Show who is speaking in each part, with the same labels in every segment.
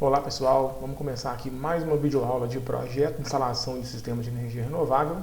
Speaker 1: Olá pessoal, vamos começar aqui mais uma videoaula de projeto de instalação de sistemas de energia renovável.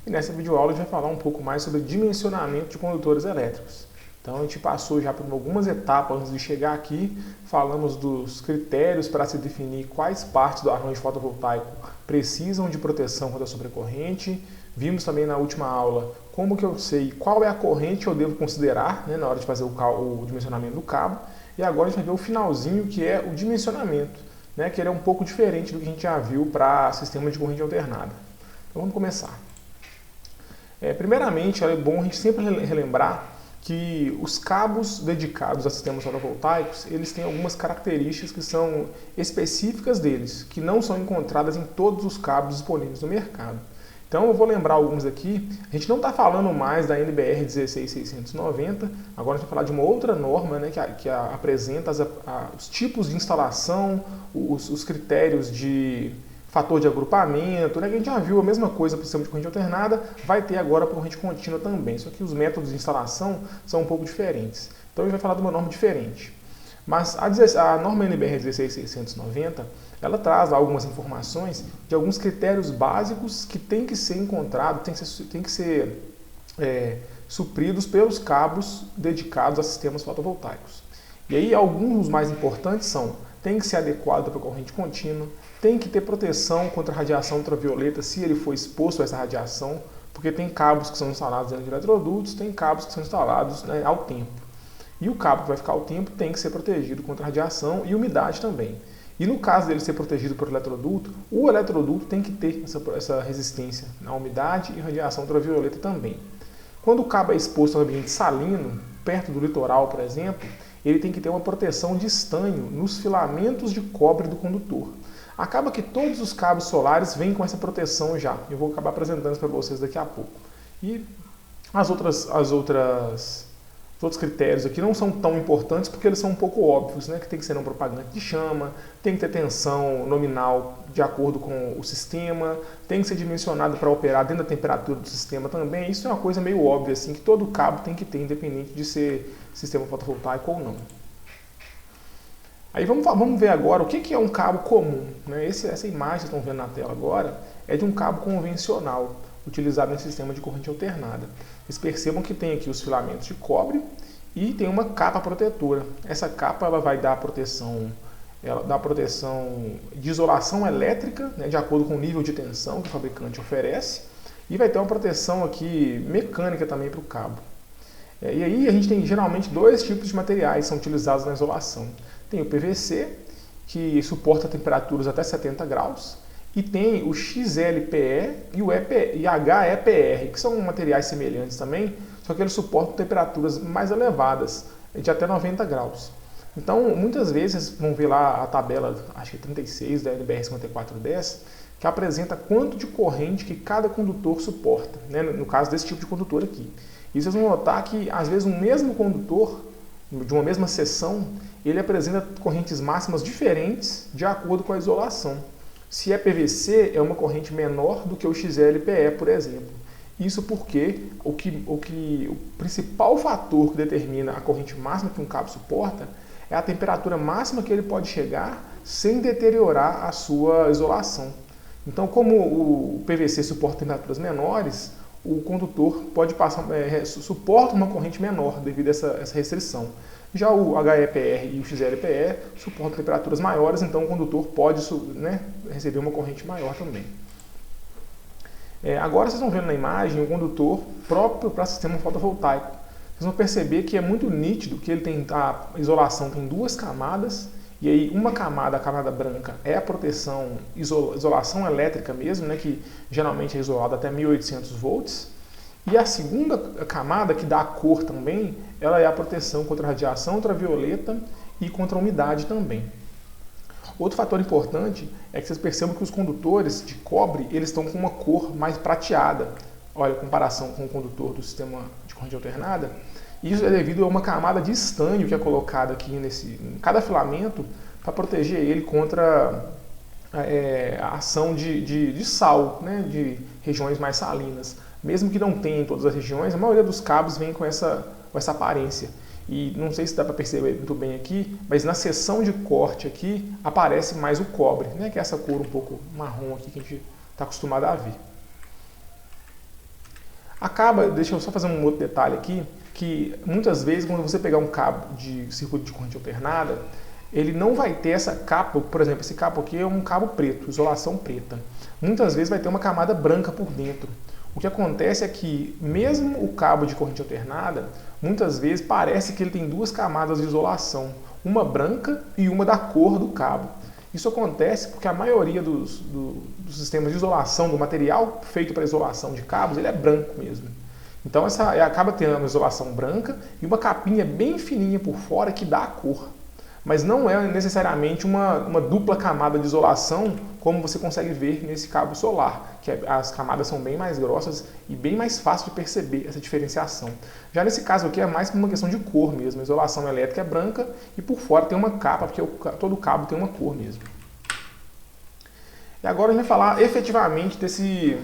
Speaker 1: E nessa videoaula a gente vai falar um pouco mais sobre dimensionamento de condutores elétricos. Então a gente passou já por algumas etapas antes de chegar aqui, falamos dos critérios para se definir quais partes do arranjo fotovoltaico precisam de proteção contra a sobrecorrente. Vimos também na última aula como que eu sei qual é a corrente que eu devo considerar, na hora de fazer o dimensionamento do cabo. E agora a gente vai ver o finalzinho, que é o dimensionamento, que ele é um pouco diferente do que a gente já viu para sistema de corrente alternada. Então vamos começar. Primeiramente, é bom a gente sempre relembrar que os cabos dedicados a sistemas fotovoltaicos, eles têm algumas características que são específicas deles, que não são encontradas em todos os cabos disponíveis no mercado. Então eu vou lembrar alguns aqui. A gente não está falando mais da NBR 16690, agora a gente vai falar de uma outra norma, que apresenta os tipos de instalação, os critérios de fator de agrupamento, que a gente já viu a mesma coisa para o sistema de corrente alternada, vai ter agora para corrente contínua também, só que os métodos de instalação são um pouco diferentes. Então a gente vai falar de uma norma diferente. Mas a norma NBR 16690, ela traz algumas informações de alguns critérios básicos que têm que ser encontrados, têm que ser supridos pelos cabos dedicados a sistemas fotovoltaicos. E aí alguns dos mais importantes são: tem que ser adequado para a corrente contínua, tem que ter proteção contra a radiação ultravioleta se ele for exposto a essa radiação, porque tem cabos que são instalados dentro de eletrodutos, tem cabos que são instalados ao tempo. E o cabo que vai ficar ao tempo tem que ser protegido contra radiação e umidade também. E no caso dele ser protegido por eletroduto, o eletroduto tem que ter essa resistência à umidade e radiação ultravioleta também. Quando o cabo é exposto ao ambiente salino, perto do litoral, por exemplo, ele tem que ter uma proteção de estanho nos filamentos de cobre do condutor. Acaba que todos os cabos solares vêm com essa proteção já. Eu vou acabar apresentando isso para vocês daqui a pouco. E os outros critérios aqui não são tão importantes porque eles são um pouco óbvios, que tem que ser não propagante de chama, tem que ter tensão nominal de acordo com o sistema, tem que ser dimensionado para operar dentro da temperatura do sistema também. Isso é uma coisa meio óbvia, assim, que todo cabo tem que ter, independente de ser sistema fotovoltaico ou não. Aí vamos ver agora o que é um cabo comum. Essa imagem que vocês estão vendo na tela agora é de um cabo convencional, utilizado em sistema de corrente alternada. Vocês percebam que tem aqui os filamentos de cobre e tem uma capa protetora. Essa capa ela vai dar proteção de isolação elétrica, de acordo com o nível de tensão que o fabricante oferece, e vai ter uma proteção aqui mecânica também para o cabo. E aí a gente tem geralmente dois tipos de materiais que são utilizados na isolação. Tem o PVC, que suporta temperaturas até 70 graus, e tem o XLPE e o HEPR, que são materiais semelhantes também, só que eles suportam temperaturas mais elevadas, de até 90 graus. Então, muitas vezes, vocês vão ver lá a tabela, acho que 36 da NBR 5410, que apresenta quanto de corrente que cada condutor suporta, no caso desse tipo de condutor aqui. E vocês vão notar que, às vezes, um mesmo condutor, de uma mesma seção, ele apresenta correntes máximas diferentes de acordo com a isolação. Se é PVC, é uma corrente menor do que o XLPE, por exemplo. Isso porque o principal fator que determina a corrente máxima que um cabo suporta é a temperatura máxima que ele pode chegar sem deteriorar a sua isolação. Então, como o PVC suporta temperaturas menores, o condutor suporta uma corrente menor devido a essa restrição. Já o HEPR e o XLPE suportam temperaturas maiores, então o condutor pode receber uma corrente maior também. Agora vocês estão vendo na imagem o condutor próprio para sistema fotovoltaico. Vocês vão perceber que é muito nítido que a isolação tem duas camadas, e aí uma camada, a camada branca, é a proteção, isolação elétrica mesmo, que geralmente é isolada até 1800 volts. E a segunda camada, que dá a cor também, ela é a proteção contra a radiação ultravioleta e contra a umidade também. Outro fator importante é que vocês percebam que os condutores de cobre eles estão com uma cor mais prateada. Olha, em comparação com o condutor do sistema de corrente alternada. Isso é devido a uma camada de estanho que é colocada aqui em cada filamento para proteger ele contra a ação de sal, de regiões mais salinas. Mesmo que não tenha em todas as regiões, a maioria dos cabos vem com essa aparência. E não sei se dá para perceber muito bem aqui, mas na seção de corte aqui aparece mais o cobre, né? Que é essa cor um pouco marrom aqui que a gente está acostumado a ver. Deixa eu só fazer um outro detalhe aqui, que muitas vezes quando você pegar um cabo de circuito de corrente alternada, ele não vai ter essa capa, por exemplo, esse cabo aqui é um cabo preto, isolação preta. Muitas vezes vai ter uma camada branca por dentro. O que acontece é que mesmo o cabo de corrente alternada, muitas vezes parece que ele tem duas camadas de isolação, uma branca e uma da cor do cabo. Isso acontece porque a maioria dos sistemas de isolação, do material feito para isolação de cabos, ele é branco mesmo. Então acaba tendo uma isolação branca e uma capinha bem fininha por fora que dá a cor. Mas não é necessariamente uma dupla camada de isolação, como você consegue ver nesse cabo solar, que as camadas são bem mais grossas e bem mais fácil de perceber essa diferenciação. Já nesse caso aqui é mais uma questão de cor mesmo, a isolação elétrica é branca e por fora tem uma capa, porque todo cabo tem uma cor mesmo. E agora a gente vai falar efetivamente desse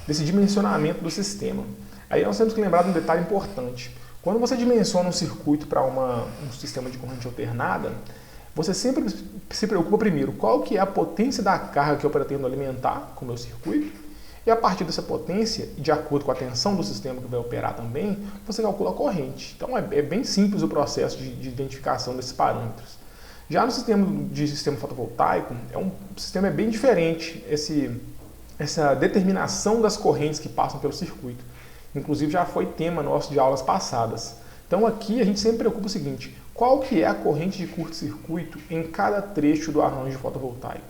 Speaker 1: dimensionamento do sistema. Aí nós temos que lembrar de um detalhe importante. Quando você dimensiona um circuito para um sistema de corrente alternada, você sempre se preocupa primeiro qual que é a potência da carga que eu pretendo alimentar com o meu circuito, e a partir dessa potência, de acordo com a tensão do sistema que vai operar também, você calcula a corrente. Então é bem simples o processo de identificação desses parâmetros. Já no sistema fotovoltaico, um sistema bem diferente essa determinação das correntes que passam pelo circuito. Inclusive já foi tema nosso de aulas passadas. Então aqui a gente sempre preocupa o seguinte, qual que é a corrente de curto-circuito em cada trecho do arranjo fotovoltaico?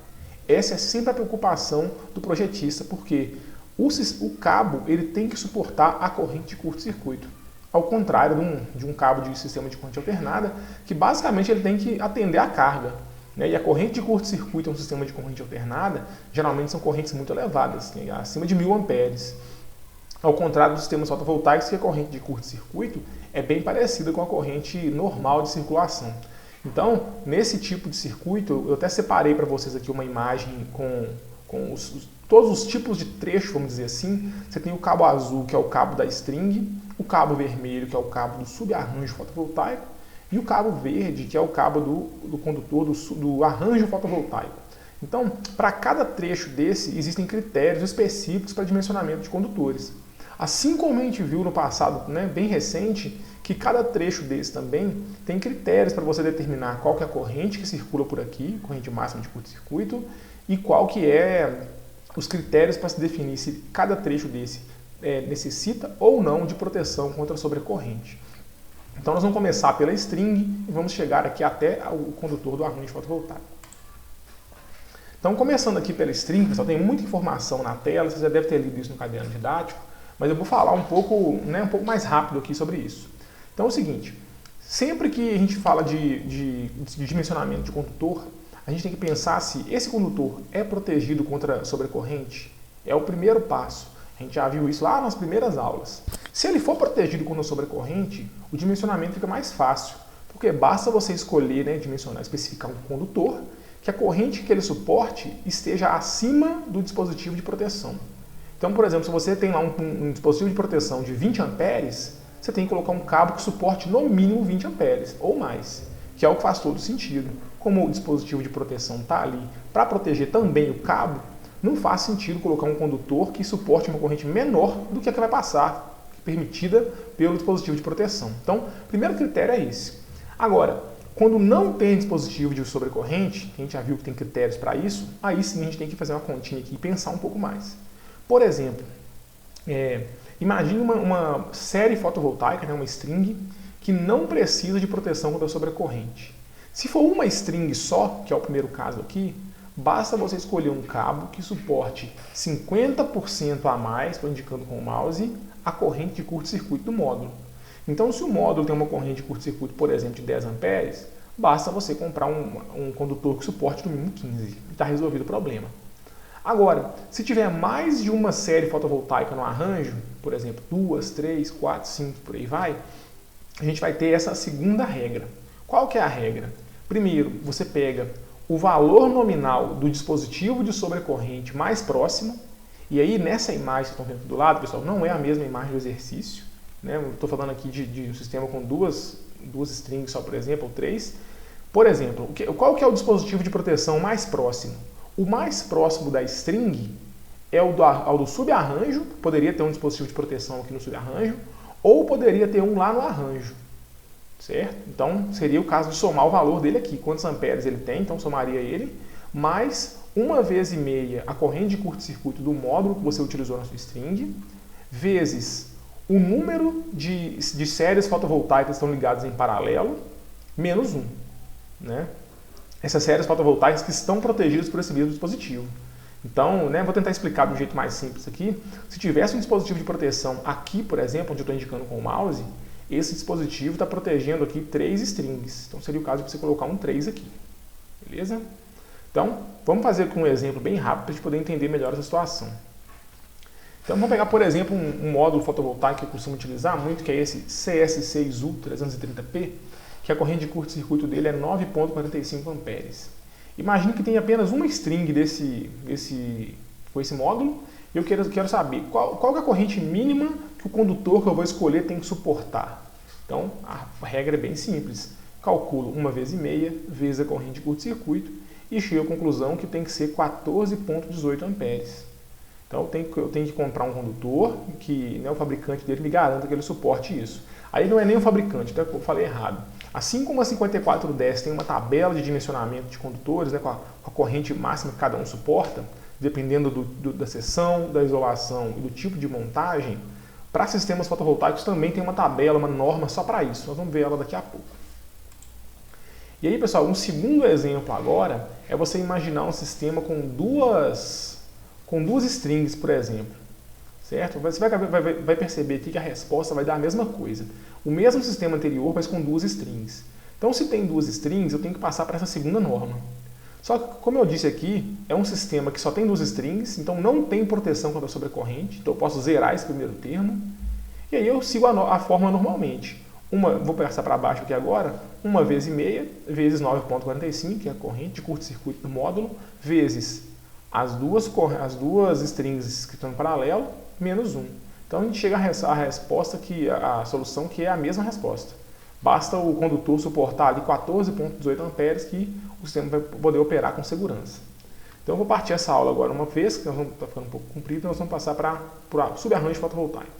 Speaker 1: Essa é sempre a preocupação do projetista, porque o cabo ele tem que suportar a corrente de curto-circuito. Ao contrário de um cabo de sistema de corrente alternada, que basicamente ele tem que atender a carga. Né? E a corrente de curto-circuito em um sistema de corrente alternada, geralmente são correntes muito elevadas, né? Acima de 1000 amperes. Ao contrário dos sistemas fotovoltaicos, que a corrente de curto-circuito é bem parecida com a corrente normal de circulação. Então, nesse tipo de circuito, eu até separei para vocês aqui uma imagem com todos os tipos de trecho, vamos dizer assim. Você tem o cabo azul, que é o cabo da string, o cabo vermelho, que é o cabo do subarranjo fotovoltaico, e o cabo verde, que é o cabo do condutor do arranjo fotovoltaico. Então, para cada trecho desse, existem critérios específicos para dimensionamento de condutores. Assim como a gente viu no passado, né, bem recente, que cada trecho desse também tem critérios para você determinar qual que é a corrente que circula por aqui, corrente máxima de curto-circuito, e qual que é os critérios para se definir se cada trecho desse necessita ou não de proteção contra a sobrecorrente. Então nós vamos começar pela string e vamos chegar aqui até o condutor do arranjo fotovoltaico. Então começando aqui pela string, pessoal, tem muita informação na tela, você já deve ter lido isso no caderno didático, mas eu vou falar um pouco mais rápido aqui sobre isso. Então é o seguinte, sempre que a gente fala de dimensionamento de condutor, a gente tem que pensar se esse condutor é protegido contra sobrecorrente. É o primeiro passo. A gente já viu isso lá nas primeiras aulas. Se ele for protegido contra sobrecorrente, o dimensionamento fica mais fácil, porque basta você escolher, dimensionar, especificar um condutor, que a corrente que ele suporte esteja acima do dispositivo de proteção. Então, por exemplo, se você tem lá um dispositivo de proteção de 20 amperes, você tem que colocar um cabo que suporte no mínimo 20 amperes ou mais, que é o que faz todo sentido. Como o dispositivo de proteção está ali para proteger também o cabo, não faz sentido colocar um condutor que suporte uma corrente menor do que a que vai passar, permitida pelo dispositivo de proteção. Então, o primeiro critério é esse. Agora, quando não tem dispositivo de sobrecorrente, a gente já viu que tem critérios para isso, aí sim a gente tem que fazer uma continha aqui e pensar um pouco mais. Por exemplo, imagine uma série fotovoltaica, uma string, que não precisa de proteção contra a sobrecorrente. Se for uma string só, que é o primeiro caso aqui, basta você escolher um cabo que suporte 50% a mais, estou indicando com o mouse, a corrente de curto-circuito do módulo. Então, se o módulo tem uma corrente de curto-circuito, por exemplo, de 10 amperes, basta você comprar um condutor que suporte no mínimo 15 e está resolvido o problema. Agora, se tiver mais de uma série fotovoltaica no arranjo, por exemplo, 2, 3, 4, 5, por aí vai, a gente vai ter essa segunda regra. Qual que é a regra? Primeiro, você pega o valor nominal do dispositivo de sobrecorrente mais próximo, e aí nessa imagem que estão vendo do lado, pessoal, não é a mesma imagem do exercício, né? Eu estou falando aqui de um sistema com duas duas strings só, por exemplo, ou 3. Por exemplo, qual que é o dispositivo de proteção mais próximo? O mais próximo da string é ao do subarranjo, poderia ter um dispositivo de proteção aqui no subarranjo, ou poderia ter um lá no arranjo, certo? Então, seria o caso de somar o valor dele aqui, quantos amperes ele tem, então somaria ele, mais 1,5 vezes a corrente de curto-circuito do módulo que você utilizou na sua string, vezes o número de séries fotovoltaicas que estão ligadas em paralelo, menos 1. Né? Essas séries fotovoltaicas que estão protegidas por esse mesmo dispositivo. Então, né, vou tentar explicar de um jeito mais simples aqui. Se tivesse um dispositivo de proteção aqui, por exemplo, onde eu estou indicando com o mouse, esse dispositivo está protegendo aqui 3 strings. Então, seria o caso de você colocar um 3 aqui. Beleza? Então, vamos fazer com um exemplo bem rápido para a gente poder entender melhor essa situação. Então, vamos pegar, por exemplo, um módulo fotovoltaico que eu costumo utilizar muito, que é esse CS6U 330P, que a corrente de curto-circuito dele é 9,45 amperes. Imagine que tem apenas uma string com esse módulo e eu quero saber qual é a corrente mínima que o condutor que eu vou escolher tem que suportar. Então, a regra é bem simples. Calculo 1,5 vezes a corrente de curto-circuito e chego à conclusão que tem que ser 14,18 amperes. Então, eu tenho que comprar um condutor que, né, o fabricante dele me garanta que ele suporte isso. Aí não é nem o fabricante, então eu falei errado. Assim como a 5410 tem uma tabela de dimensionamento de condutores, né, com a corrente máxima que cada um suporta, dependendo da seção, da isolação e do tipo de montagem, para sistemas fotovoltaicos também tem uma tabela, uma norma só para isso. Nós vamos ver ela daqui a pouco. E aí, pessoal, um segundo exemplo agora é você imaginar um sistema com duas strings, por exemplo. Certo? Você vai perceber aqui que a resposta vai dar a mesma coisa. O mesmo sistema anterior, mas com 2 strings. Então, se tem 2 strings, eu tenho que passar para essa segunda norma. Só que, como eu disse aqui, é um sistema que só tem 2 strings, então não tem proteção contra a sobrecorrente. Então, eu posso zerar esse primeiro termo. E aí eu sigo a fórmula normalmente. Vou passar para baixo aqui agora. 1,5 vezes 9,45, que é a corrente de curto-circuito do módulo, vezes as duas strings que estão em paralelo, menos 1. Então a gente chega à resposta, a solução que é a mesma resposta. Basta o condutor suportar ali 14,18 amperes que o sistema vai poder operar com segurança. Então eu vou partir essa aula agora uma vez, que está ficando um pouco comprido, nós vamos passar para o subarranjo fotovoltaico.